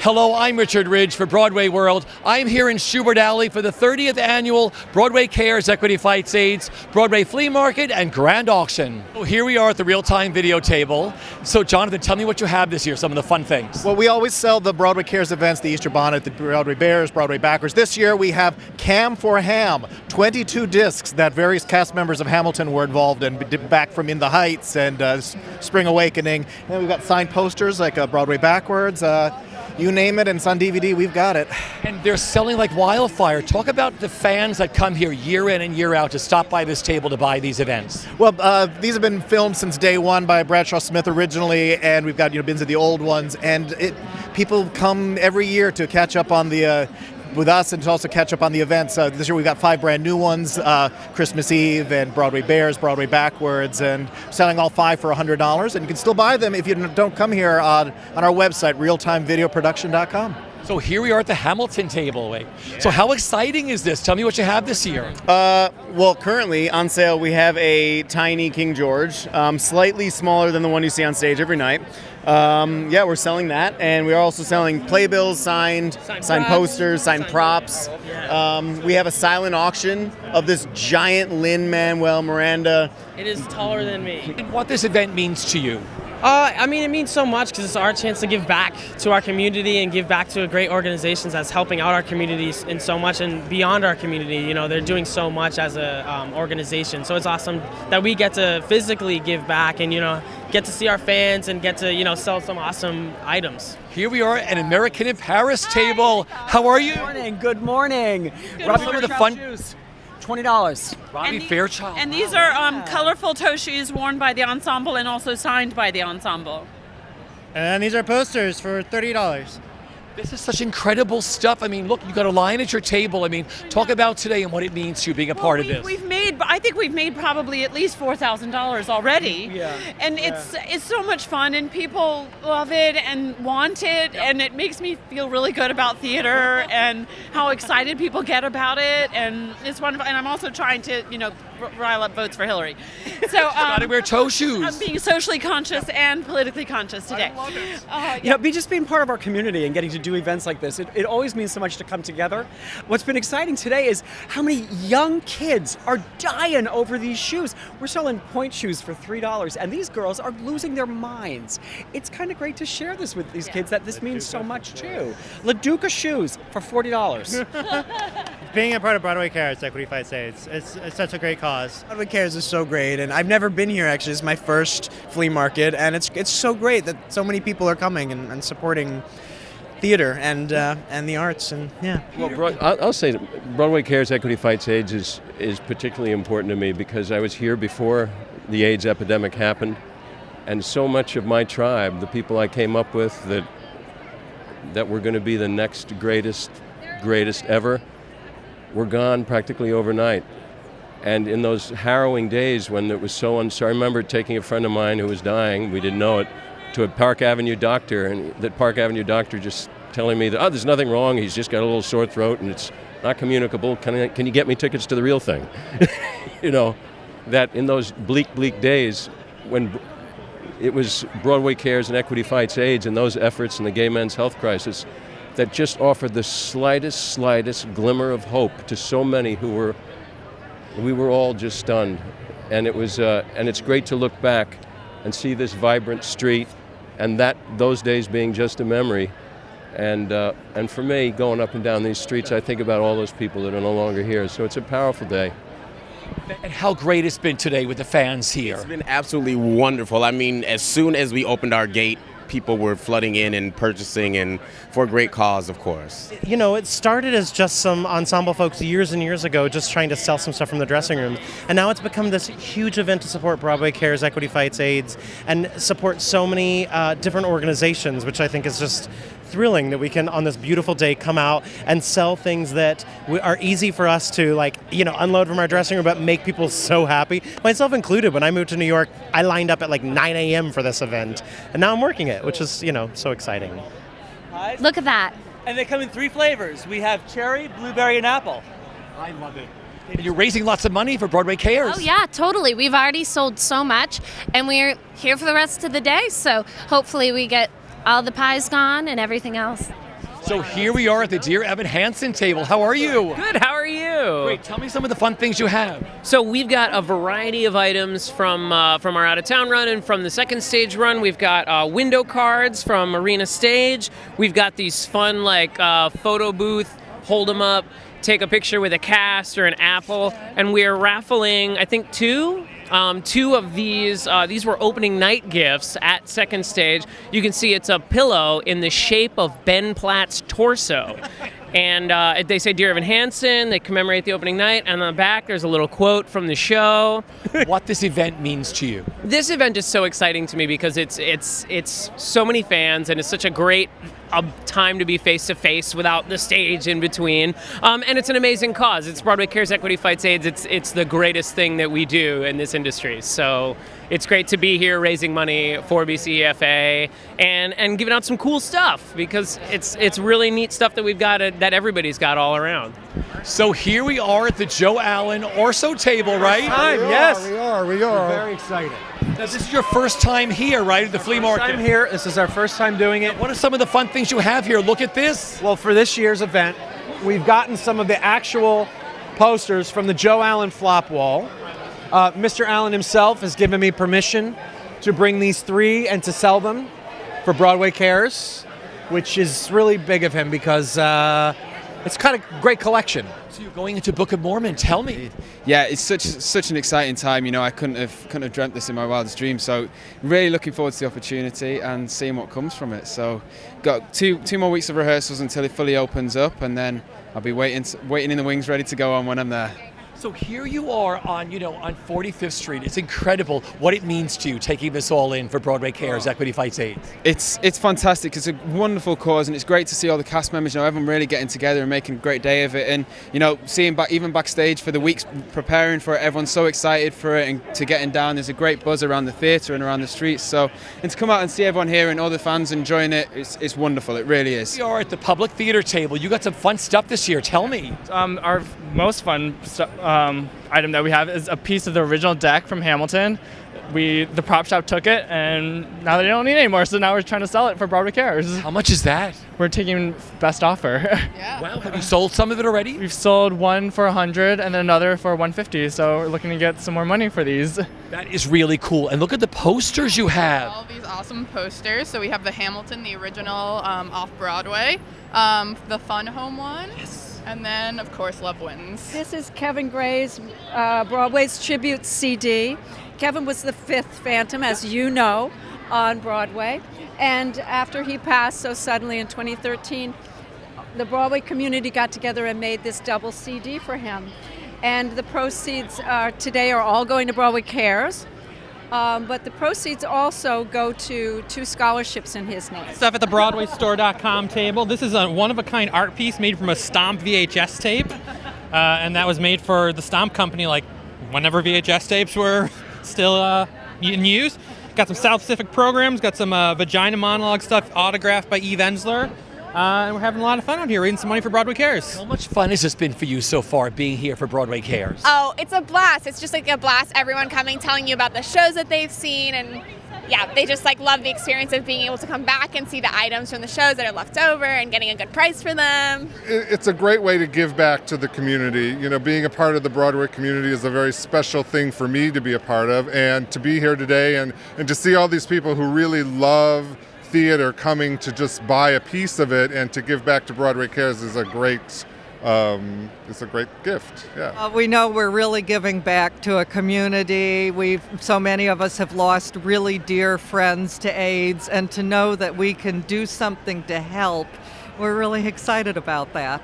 Hello, I'm Richard Ridge for Broadway World. I'm here in Schubert Alley for the 30th annual Broadway Cares Equity Fights AIDS, Broadway Flea Market, and Grand Auction. So here we are at the real-time video table. So Jonathan, tell me what you have this year, some of the fun things. Well, we always sell the Broadway Cares events, the Easter Bonnet, the Broadway Bears, Broadway Backers. This year we have Cam for Ham, 22 discs that various cast members of Hamilton were involved in, back from In the Heights and Spring Awakening. And then we've got signed posters like Broadway Backwards. You name it, and it's on DVD, we've got it. And they're selling like wildfire. Talk about the fans that come here year in and year out to stop by this table to buy these events. Well, these have been filmed since day one by Bradshaw Smith originally, and we've got bins of the old ones, and people come every year to catch up on the with us and to also catch up on the events. This year we've got 5 brand new ones, Christmas Eve and Broadway Bears, Broadway Backwards, and selling all 5 for $100. And you can still buy them if you don't come here on our website, realtimevideoproduction.com. So here we are at the Hamilton table. Wait. Yeah. So how exciting is this? Tell me what you have this year. Well, currently on sale we have a tiny King George, slightly smaller than the one you see on stage every night. Yeah, we're selling that, and we're also selling playbills, signed posters, signed props. We have a silent auction of this giant Lin-Manuel Miranda. It is taller than me. And what this event means to you? I mean, it means so much because it's our chance to give back to our community and give back to great organizations that's helping out our communities in so much and beyond our community. You know, they're doing so much as a organization. So it's awesome that we get to physically give back and, get to see our fans and get to, sell some awesome items. Here we are at an American in Paris table. How are you? Good morning. Robbie Fairchild shoes, $20. Robbie Fairchild. And these are colorful toe shoes worn by the ensemble and also signed by the ensemble. And these are posters for $30. This is such incredible stuff. I mean, look, you got a line at your table. I mean, talk about today and what it means to you being a part of this. I think we've made probably at least $4,000 already. Yeah. And it's so much fun, and people love it and want it, and it makes me feel really good about theater and how excited people get about it, and it's wonderful. And I'm also trying to, rile up votes for Hillary. So gotta wear toe shoes. I'm being socially conscious and politically conscious today. I love it. Just being part of our community and getting to do events like this, it always means so much to come together. What's been exciting today is how many young kids are dying over these shoes. We're selling point shoes for $3, and these girls are losing their minds. It's kind of great to share this with these kids that this means so much too. LaDuca shoes for $40. Being a part of Broadway Cares Equity Fights AIDS, it's such a great cause. Broadway Cares is so great, and I've never been here actually. It's my first flea market, and it's so great that so many people are coming and supporting theater and the arts, and yeah. Well, I'll say that Broadway Cares Equity Fights AIDS is particularly important to me because I was here before the AIDS epidemic happened, and so much of my tribe, the people I came up with that were going to be the next greatest ever, were gone practically overnight. And in those harrowing days when it was so I remember taking a friend of mine who was dying, we didn't know it, to a Park Avenue doctor, and that Park Avenue doctor just telling me that, there's nothing wrong, he's just got a little sore throat and it's not communicable, can you get me tickets to the real thing? That in those bleak days when it was Broadway Cares and Equity Fights AIDS and those efforts and the gay men's health crisis that just offered the slightest glimmer of hope to so many we were all just stunned. And it was, and it's great to look back and see this vibrant street and those days being just a memory. And for me, going up and down these streets, I think about all those people that are no longer here. So it's a powerful day. And how great it's been today with the fans here. It's been absolutely wonderful. I mean, as soon as we opened our gate, people were flooding in and purchasing, and for a great cause, of course. It started as just some ensemble folks years and years ago just trying to sell some stuff from the dressing rooms. And now it's become this huge event to support Broadway Cares, Equity Fights AIDS, and support so many different organizations, which I think is just thrilling that we can, on this beautiful day, come out and sell things that are easy for us to, unload from our dressing room, but make people so happy. Myself included, when I moved to New York, I lined up at 9 a.m. for this event, and now I'm working it, which is, so exciting. Look at that. And they come in 3 flavors. We have cherry, blueberry, and apple. I love it. And you're raising lots of money for Broadway Cares. Oh yeah, totally. We've already sold so much, and we're here for the rest of the day, so hopefully we get all the pies gone and everything else. So here we are at the Dear Evan Hansen table. How are you? Good, how are you? Great. Tell me some of the fun things you have. So we've got a variety of items from our out-of-town run and from the second stage run. We've got window cards from Arena Stage. We've got these fun photo booth, hold 'em up, take a picture with a cast or an apple, and we're raffling, I think, two of these. These were opening night gifts at second stage. You can see it's a pillow in the shape of Ben Platt's torso. And they say Dear Evan Hansen, they commemorate the opening night, and on the back there's a little quote from the show. What this event means to you. This event is so exciting to me because it's so many fans, and it's such a great time to be face to face without the stage in between. And it's an amazing cause. It's Broadway Cares Equity Fights AIDS. It's the greatest thing that we do in this industry. So it's great to be here raising money for BCEFA and giving out some cool stuff because it's really neat stuff that we've got that everybody's got all around. So here we are at the Joe Allen Orso table, right? Yes. We are. We're very excited. Now, this is your first time here, right, at the flea market? I'm here. This is our first time doing it. What are some of the fun things you have here? Look at this. Well, for this year's event, we've gotten some of the actual posters from the Joe Allen flop wall. Mr. Allen himself has given me permission to bring these three and to sell them for Broadway Cares, which is really big of him because it's kind of great collection. So you're going into Book of Mormon. Tell me. Yeah, it's such an exciting time. You know, I couldn't have dreamt this in my wildest dreams. So really looking forward to the opportunity and seeing what comes from it. So got two more weeks of rehearsals until it fully opens up, and then I'll be waiting in the wings, ready to go on when I'm there. So here you are on 45th Street. It's incredible what it means to you taking this all in for Broadway Cares Equity Fights AIDS. It's fantastic. It's a wonderful cause, and it's great to see all the cast members, everyone really getting together and making a great day of it. And seeing even backstage for the weeks preparing for it, everyone's so excited for it, and to getting down, there's a great buzz around the theatre and around the streets. So, and to come out and see everyone here and all the fans enjoying it, it's wonderful. It really is. We are at the public theater table. You got some fun stuff this year. Tell me. Our most fun item that we have is a piece of the original deck from Hamilton. The prop shop took it, and now they don't need it anymore, so now we're trying to sell it for Broadway Cares. How much is that? We're taking best offer. Yeah. Wow, have you sold some of it already? We've sold one for $100 and then another for $150, so we're looking to get some more money for these. That is really cool. And look at the posters you have. All these awesome posters. So we have the Hamilton, the original off-Broadway, the Fun Home one. Yes. And then, of course, Love Wins. This is Kevin Gray's Broadway's tribute CD. Kevin was the fifth Phantom, as you know, on Broadway. And after he passed so suddenly in 2013, the Broadway community got together and made this double CD for him. And the proceeds today are all going to Broadway Cares. But the proceeds also go to 2 scholarships in his name. Stuff at the BroadwayStore.com table. This is a one-of-a-kind art piece made from a Stomp VHS tape. And that was made for the Stomp company, whenever VHS tapes were still in use. Got some South Pacific programs, got some vagina monologue stuff autographed by Eve Ensler. And we're having a lot of fun out here, raising some money for Broadway Cares. How much fun has this been for you so far, being here for Broadway Cares? Oh, it's a blast. It's just a blast. Everyone coming, telling you about the shows that they've seen, and yeah, they just love the experience of being able to come back and see the items from the shows that are left over and getting a good price for them. It's a great way to give back to the community. Being a part of the Broadway community is a very special thing for me to be a part of, and to be here today and to see all these people who really love theater coming to just buy a piece of it and to give back to Broadway Cares is a great gift. Yeah. We know we're really giving back to a community. So many of us have lost really dear friends to AIDS, and to know that we can do something to help, we're really excited about that.